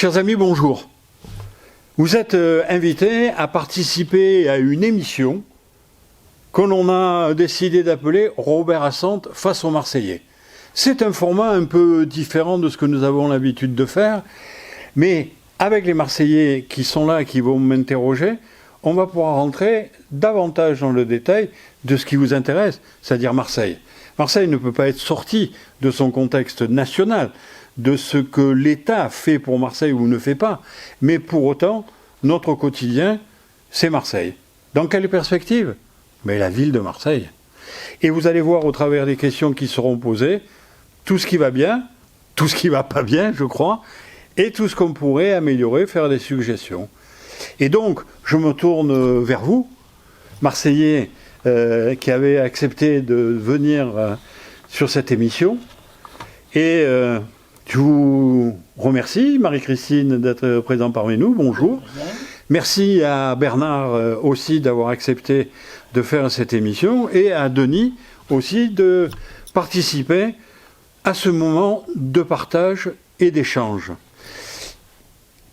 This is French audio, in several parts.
Chers amis, bonjour. Vous êtes invités à participer à une émission que l'on a décidé d'appeler Robert Assante face aux Marseillais. C'est un format un peu différent de ce que nous avons l'habitude de faire, mais avec les Marseillais qui sont là et qui vont m'interroger, on va pouvoir rentrer davantage dans le détail de ce qui vous intéresse, c'est-à-dire Marseille. Marseille ne peut pas être sorti de son contexte national, de ce que l'État fait pour Marseille ou ne fait pas. Mais pour autant, notre quotidien, c'est Marseille. Dans quelle perspective ? Mais la ville de Marseille. Et vous allez voir au travers des questions qui seront posées, tout ce qui va bien, tout ce qui va pas bien, je crois, et tout ce qu'on pourrait améliorer, faire des suggestions. Et donc, je me tourne vers vous, Marseillais, qui avez accepté de venir sur cette émission. Et je vous remercie, Marie-Christine, d'être présente parmi nous. Bonjour. Merci à Bernard aussi d'avoir accepté de faire cette émission et à Denis aussi de participer à ce moment de partage et d'échange.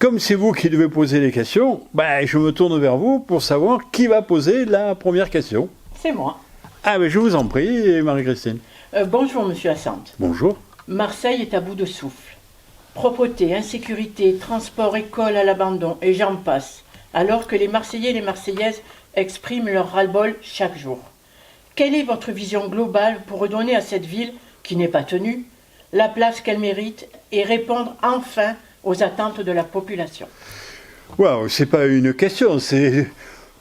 Comme c'est vous qui devez poser les questions, je me tourne vers vous pour savoir qui va poser la première question. C'est moi. Je vous en prie, Marie-Christine. Bonjour, monsieur Assante. Bonjour. Marseille est à bout de souffle. Propreté, insécurité, transport, école à l'abandon, et j'en passe, alors que les Marseillais et les Marseillaises expriment leur ras-le-bol chaque jour. Quelle est votre vision globale pour redonner à cette ville, qui n'est pas tenue, la place qu'elle mérite et répondre enfin aux attentes de la population ? Waouh, c'est pas une question, c'est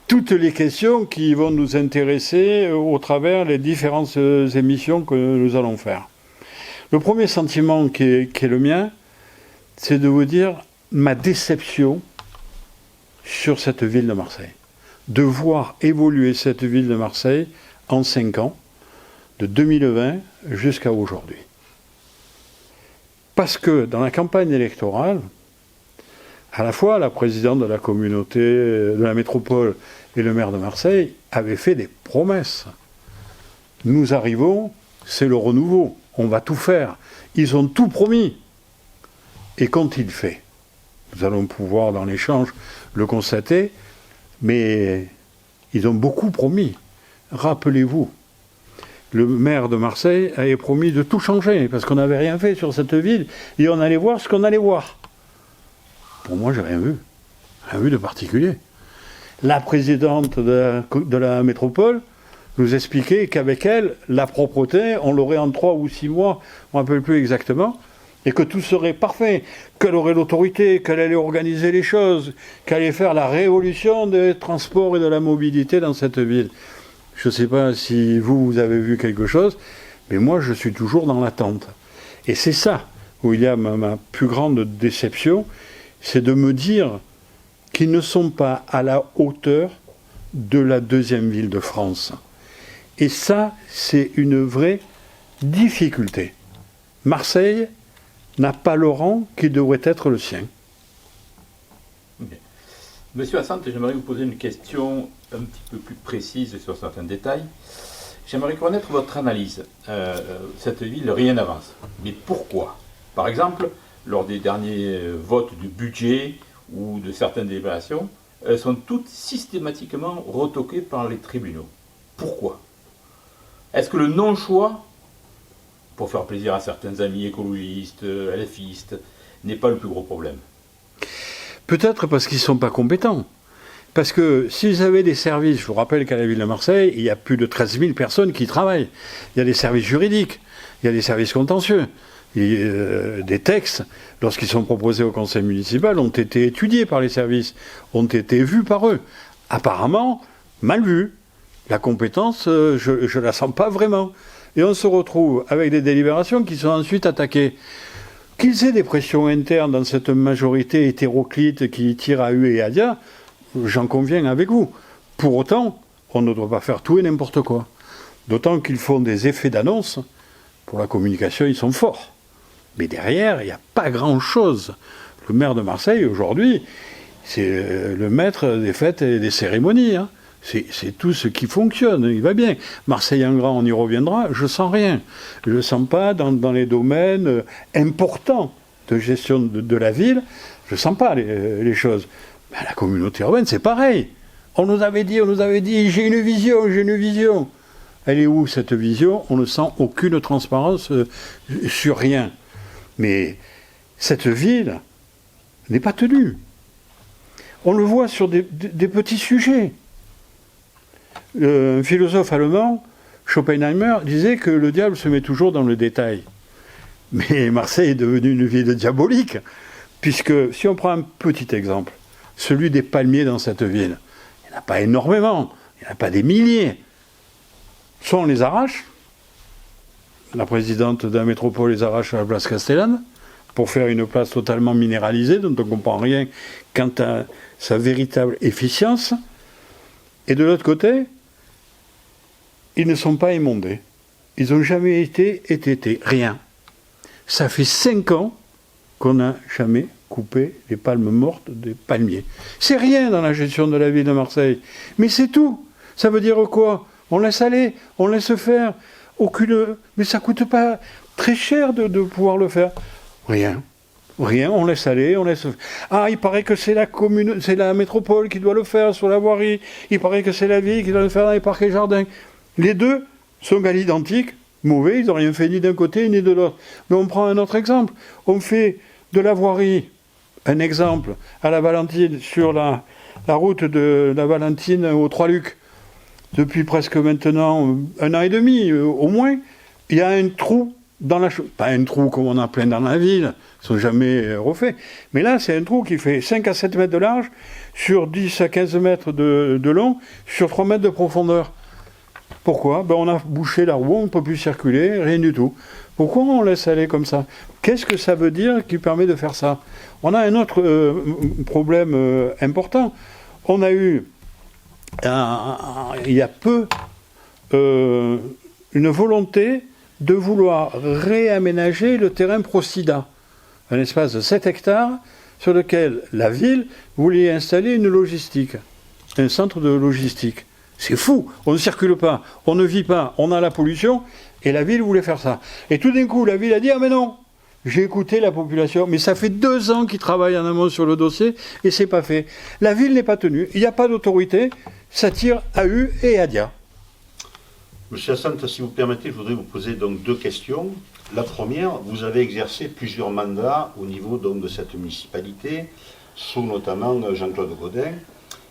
toutes les questions qui vont nous intéresser au travers des différentes émissions que nous allons faire. Le premier sentiment qui est le mien, c'est de vous dire ma déception sur cette ville de Marseille. De voir évoluer cette ville de Marseille en 5 ans, de 2020 jusqu'à aujourd'hui. Parce que dans la campagne électorale, à la fois la présidente de la communauté, de la métropole et le maire de Marseille avaient fait des promesses. Nous arrivons, c'est le renouveau, on va tout faire. Ils ont tout promis. Et qu'ont-ils fait ? Nous allons pouvoir dans l'échange le constater, mais ils ont beaucoup promis. Rappelez-vous, le maire de Marseille avait promis de tout changer, parce qu'on n'avait rien fait sur cette ville, et on allait voir ce qu'on allait voir. Pour moi, j'ai rien vu de particulier. La présidente de la métropole nous expliquait qu'avec elle, la propreté, on l'aurait en 3 ou 6 mois, on ne rappelle plus exactement, et que tout serait parfait, qu'elle aurait l'autorité, qu'elle allait organiser les choses, qu'elle allait faire la révolution des transports et de la mobilité dans cette ville. Je ne sais pas si vous avez vu quelque chose, mais moi, je suis toujours dans l'attente. Et c'est ça où il y a ma plus grande déception, c'est de me dire qu'ils ne sont pas à la hauteur de la deuxième ville de France. Et ça, c'est une vraie difficulté. Marseille n'a pas le rang qui devrait être le sien. Bien. Monsieur Assante, j'aimerais vous poser une question un petit peu plus précise sur certains détails. J'aimerais connaître votre analyse. Cette ville, rien n'avance. Mais pourquoi ? Par exemple, lors des derniers votes du budget ou de certaines délibérations, elles sont toutes systématiquement retoquées par les tribunaux. Pourquoi ? Est-ce que le non-choix, pour faire plaisir à certains amis écologistes, LFistes, n'est pas le plus gros problème ? Peut-être parce qu'ils ne sont pas compétents. Parce que s'ils avaient des services, je vous rappelle qu'à la ville de Marseille, il y a plus de 13 000 personnes qui travaillent. Il y a des services juridiques, il y a des services contentieux. Et, des textes, lorsqu'ils sont proposés au conseil municipal, ont été étudiés par les services, ont été vus par eux. Apparemment, mal vus. La compétence, je ne la sens pas vraiment. Et on se retrouve avec des délibérations qui sont ensuite attaquées. Qu'ils aient des pressions internes dans cette majorité hétéroclite qui tire à hu et à dia, j'en conviens avec vous. Pour autant, on ne doit pas faire tout et n'importe quoi. D'autant qu'ils font des effets d'annonce. Pour la communication, ils sont forts. Mais derrière, il n'y a pas grand-chose. Le maire de Marseille, aujourd'hui, c'est le maître des fêtes et des cérémonies. C'est tout ce qui fonctionne, il va bien. Marseille en grand, on y reviendra, je sens rien. Je ne sens pas dans les domaines importants de gestion de la ville, je ne sens pas les choses. Ben, la communauté urbaine, c'est pareil. On nous avait dit, j'ai une vision. Elle est où cette vision? On ne sent aucune transparence sur rien. Mais cette ville n'est pas tenue. On le voit sur des petits sujets. Un philosophe allemand, Schopenhauer, disait que le diable se met toujours dans le détail. Mais Marseille est devenue une ville diabolique, puisque si on prend un petit exemple, celui des palmiers dans cette ville, il n'y en a pas énormément, il n'y en a pas des milliers. Soit on les arrache, la présidente de la métropole les arrache à la place Castellane, pour faire une place totalement minéralisée, dont on ne comprend rien quant à sa véritable efficience. Et de l'autre côté, ils ne sont pas émondés. Ils n'ont jamais été étêtés, rien. Ça fait 5 ans qu'on n'a jamais coupé les palmes mortes des palmiers. C'est rien dans la gestion de la ville de Marseille. Mais c'est tout. Ça veut dire quoi? On laisse aller, on laisse faire. Mais ça ne coûte pas très cher de pouvoir le faire. Rien, on laisse aller, on laisse... Ah, il paraît que c'est la métropole qui doit le faire sur la voirie, il paraît que c'est la ville qui doit le faire dans les parcs et jardins. Les deux sont à l'identique, mauvais, ils n'ont rien fait ni d'un côté ni de l'autre. Mais on prend un autre exemple. On fait de la voirie, un exemple, à la Valentine, sur la route de la Valentine aux Trois-Lucs, depuis presque maintenant 1 an et demi, au moins, il y a un trou dans la chose. Pas un trou comme on a plein dans la ville, ils ne sont jamais refaits. Mais là, c'est un trou qui fait 5 à 7 mètres de large, sur 10 à 15 mètres de long, sur 3 mètres de profondeur. Pourquoi? On a bouché la roue, on ne peut plus circuler, rien du tout. Pourquoi on laisse aller comme ça? Qu'est-ce que ça veut dire qui permet de faire ça? On a un autre problème important. On a eu, il y a peu, une volonté de vouloir réaménager le terrain Procida, un espace de 7 hectares sur lequel la ville voulait installer une logistique, un centre de logistique. C'est fou, on ne circule pas, on ne vit pas, on a la pollution, et la ville voulait faire ça. Et tout d'un coup, la ville a dit « Ah mais non, j'ai écouté la population, mais ça fait 2 ans qu'ils travaillent en amont sur le dossier, et c'est pas fait. » La ville n'est pas tenue, il n'y a pas d'autorité, ça tire à U et à Dia. Monsieur Assante, si vous permettez, je voudrais vous poser donc 2 questions. La première, vous avez exercé plusieurs mandats au niveau donc de cette municipalité, sous notamment Jean-Claude Gaudin.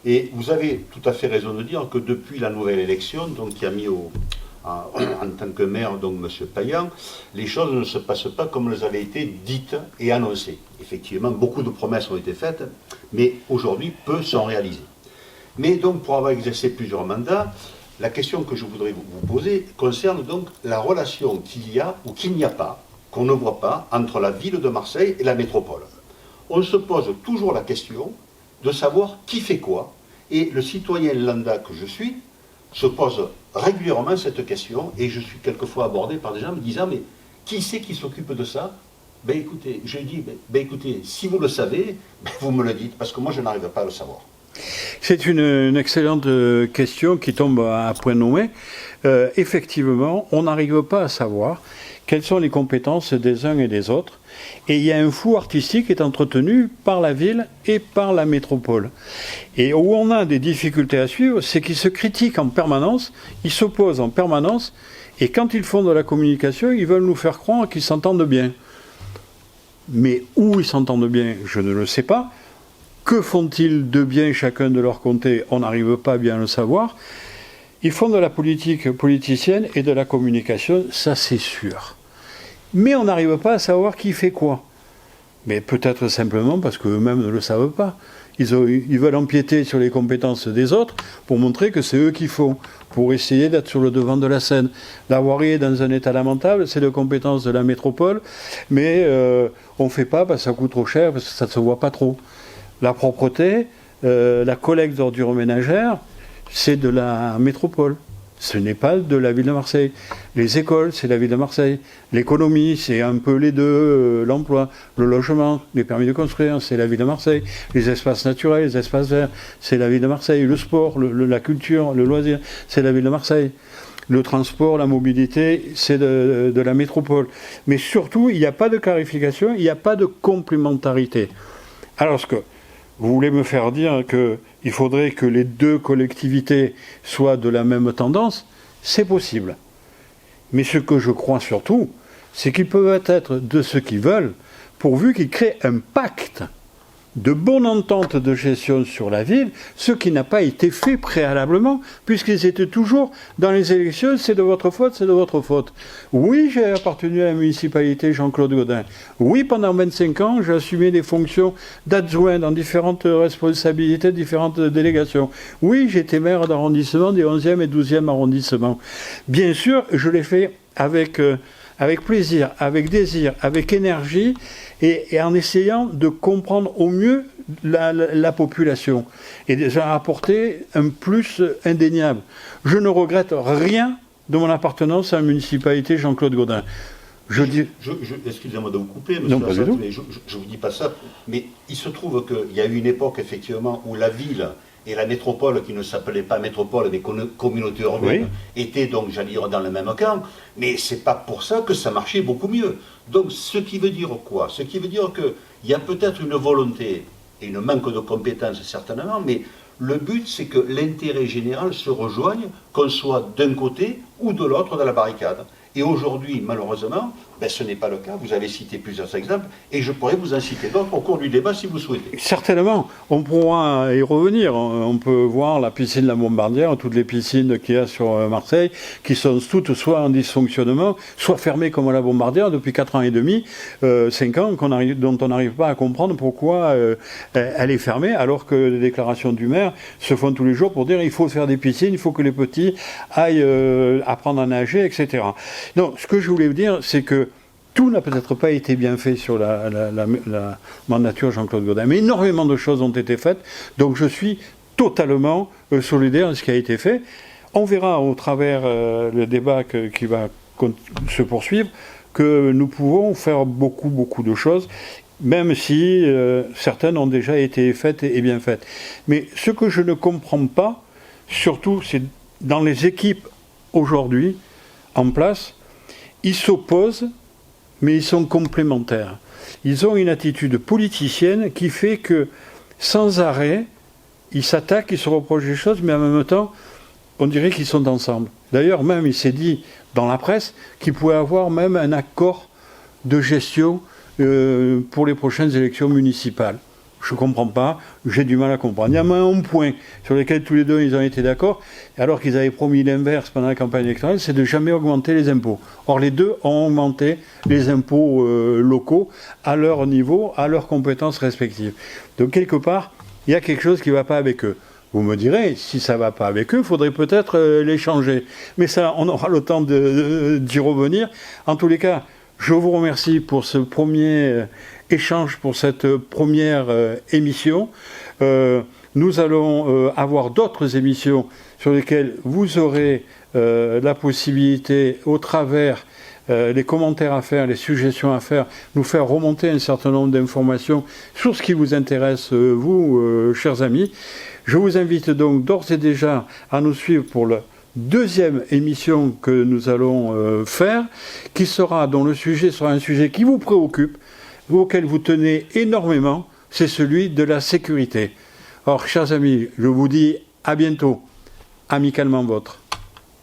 Et vous avez tout à fait raison de dire que depuis la nouvelle élection, donc qui a mis en tant que maire, donc M. Payan, les choses ne se passent pas comme elles avaient été dites et annoncées. Effectivement, beaucoup de promesses ont été faites, mais aujourd'hui, peu sont réalisées. Mais donc, pour avoir exercé plusieurs mandats, la question que je voudrais vous poser concerne donc la relation qu'il y a ou qu'il n'y a pas, qu'on ne voit pas, entre la ville de Marseille et la métropole. On se pose toujours la question de savoir qui fait quoi, et le citoyen lambda que je suis se pose régulièrement cette question, et je suis quelquefois abordé par des gens me disant « mais qui c'est qui s'occupe de ça ?» Écoutez, je dis « écoutez, si vous le savez, vous me le dites, parce que moi je n'arrive pas à le savoir. » C'est une excellente question qui tombe à point nommé. Effectivement, on n'arrive pas à savoir quelles sont les compétences des uns et des autres. Et il y a un flou artistique qui est entretenu par la ville et par la métropole. Et où on a des difficultés à suivre, c'est qu'ils se critiquent en permanence, ils s'opposent en permanence, et quand ils font de la communication, ils veulent nous faire croire qu'ils s'entendent bien. Mais où ils s'entendent bien, je ne le sais pas. Que font-ils de bien chacun de leur côté? On n'arrive pas bien à le savoir. Ils font de la politique politicienne et de la communication, ça c'est sûr. Mais on n'arrive pas à savoir qui fait quoi. Mais peut-être simplement parce qu'eux-mêmes ne le savent pas. Ils veulent empiéter sur les compétences des autres pour montrer que c'est eux qui font, pour essayer d'être sur le devant de la scène. La voirie est dans un état lamentable, c'est de compétence de la métropole, mais on ne fait pas parce que ça coûte trop cher, parce que ça ne se voit pas trop. La propreté, la collecte d'ordures ménagères, c'est de la métropole. Ce n'est pas de la ville de Marseille. Les écoles, c'est la ville de Marseille. L'économie, c'est un peu les deux. L'emploi, le logement, les permis de construire, c'est la ville de Marseille. Les espaces naturels, les espaces verts, c'est la ville de Marseille. Le sport, la culture, le loisir, c'est la ville de Marseille. Le transport, la mobilité, c'est de la métropole. Mais surtout, il n'y a pas de clarification, il n'y a pas de complémentarité. Alors, ce que vous voulez me faire dire qu'il faudrait que les deux collectivités soient de la même tendance, c'est possible. Mais ce que je crois surtout, c'est qu'ils peuvent être de ceux qui veulent, pourvu qu'ils créent un pacte de bonne entente de gestion sur la ville, ce qui n'a pas été fait préalablement, puisqu'ils étaient toujours dans les élections, c'est de votre faute, c'est de votre faute. Oui, j'ai appartenu à la municipalité Jean-Claude Gaudin. Oui, pendant 25 ans, j'ai assumé des fonctions d'adjoint dans différentes responsabilités, différentes délégations. Oui, j'étais maire d'arrondissement des 11e et 12e arrondissements. Bien sûr, je l'ai fait avec plaisir, avec désir, avec énergie, et en essayant de comprendre au mieux la population et de leur apporter un plus indéniable. Je ne regrette rien de mon appartenance à la municipalité Jean-Claude Gaudin. Excusez-moi de vous couper, monsieur Lassat, mais je ne vous dis pas ça, mais il se trouve qu'il y a eu une époque, effectivement, où la ville et la métropole, qui ne s'appelait pas métropole, mais communauté urbaine, étaient donc, j'allais dire, dans le même camp, mais c'est pas pour ça que ça marchait beaucoup mieux. Donc, ce qui veut dire quoi? Ce qui veut dire qu'il y a peut-être une volonté et une manque de compétences, certainement, mais le but, c'est que l'intérêt général se rejoigne, qu'on soit d'un côté ou de l'autre de la barricade. Et aujourd'hui, malheureusement, ce n'est pas le cas. Vous avez cité plusieurs exemples, et je pourrais vous en citer d'autres au cours du débat si vous souhaitez. Certainement, on pourra y revenir. On peut voir la piscine de la Bombardière, toutes les piscines qu'il y a sur Marseille, qui sont toutes soit en dysfonctionnement, soit fermées comme la Bombardière depuis 4 ans et demi, 5 ans, dont on n'arrive pas à comprendre pourquoi elle est fermée, alors que les déclarations du maire se font tous les jours pour dire il faut faire des piscines, il faut que les petits aillent apprendre à nager, etc. Donc, ce que je voulais vous dire, c'est que tout n'a peut-être pas été bien fait sur la mandature Jean-Claude Gaudin, mais énormément de choses ont été faites, donc je suis totalement solidaire de ce qui a été fait. On verra au travers le débat qui va se poursuivre que nous pouvons faire beaucoup de choses, même si certaines ont déjà été faites et bien faites. Mais ce que je ne comprends pas, surtout, c'est dans les équipes aujourd'hui en place, ils s'opposent, mais ils sont complémentaires. Ils ont une attitude politicienne qui fait que, sans arrêt, ils s'attaquent, ils se reprochent des choses, mais en même temps, on dirait qu'ils sont ensemble. D'ailleurs, même, il s'est dit dans la presse qu'il pouvait avoir même un accord de gestion pour les prochaines élections municipales. Je ne comprends pas, j'ai du mal à comprendre. Il y a un point sur lequel tous les deux ils ont été d'accord, alors qu'ils avaient promis l'inverse pendant la campagne électorale, c'est de jamais augmenter les impôts. Or, les deux ont augmenté les impôts locaux à leur niveau, à leurs compétences respectives. Donc, quelque part, il y a quelque chose qui ne va pas avec eux. Vous me direz, si ça ne va pas avec eux, il faudrait peut-être les changer. Mais ça, on aura le temps d'y revenir. En tous les cas, je vous remercie pour ce premier échange, pour cette première émission. Nous allons avoir d'autres émissions sur lesquelles vous aurez la possibilité, au travers les commentaires à faire, les suggestions à faire, nous faire remonter un certain nombre d'informations sur ce qui vous intéresse, vous, chers amis. Je vous invite donc d'ores et déjà à nous suivre pour le deuxième émission que nous allons faire, dont le sujet sera un sujet qui vous préoccupe, auquel vous tenez énormément, c'est celui de la sécurité. Or, chers amis, je vous dis à bientôt, amicalement vôtre.